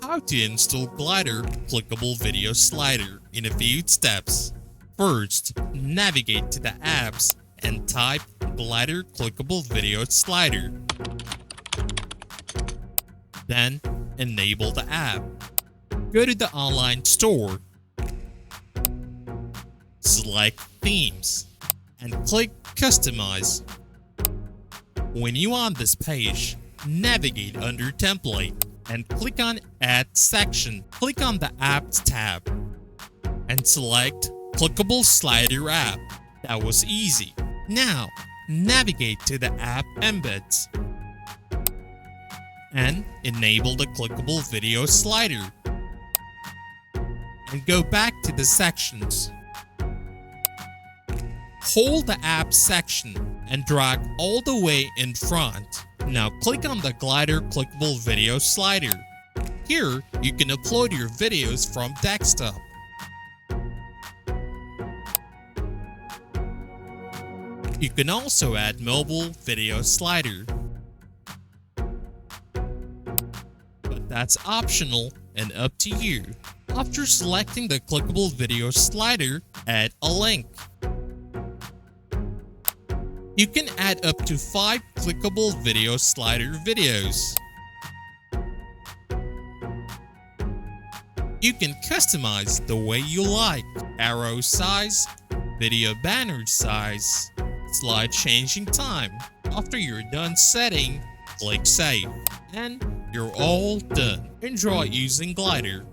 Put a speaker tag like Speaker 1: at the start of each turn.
Speaker 1: how to install Glider Clickable Video Slider in a few steps. First, navigate to the apps and type Glider Clickable Video Slider. Then, enable the app. Go to the online store. Select Themes and click Customize. When you're on this page, navigate under Template and click on Add Section. Click on the Apps tab and select Clickable Slider app. That was easy. Now, navigate to the app embeds and enable the Clickable Video Slider. And go back to the sections. Hold the app section and drag all the way in front. Now click on the Glider Clickable Video Slider. Here, you can upload your videos from desktop. You can also add mobile video slider, but that's optional and up to you. After selecting the Clickable Video Slider, add a link. You can add up to 5 Clickable Video Slider videos. You can customize the way you like: arrow size, video banner size, slide changing time. After you're done setting, click Save, and you're all done. Enjoy using Glider.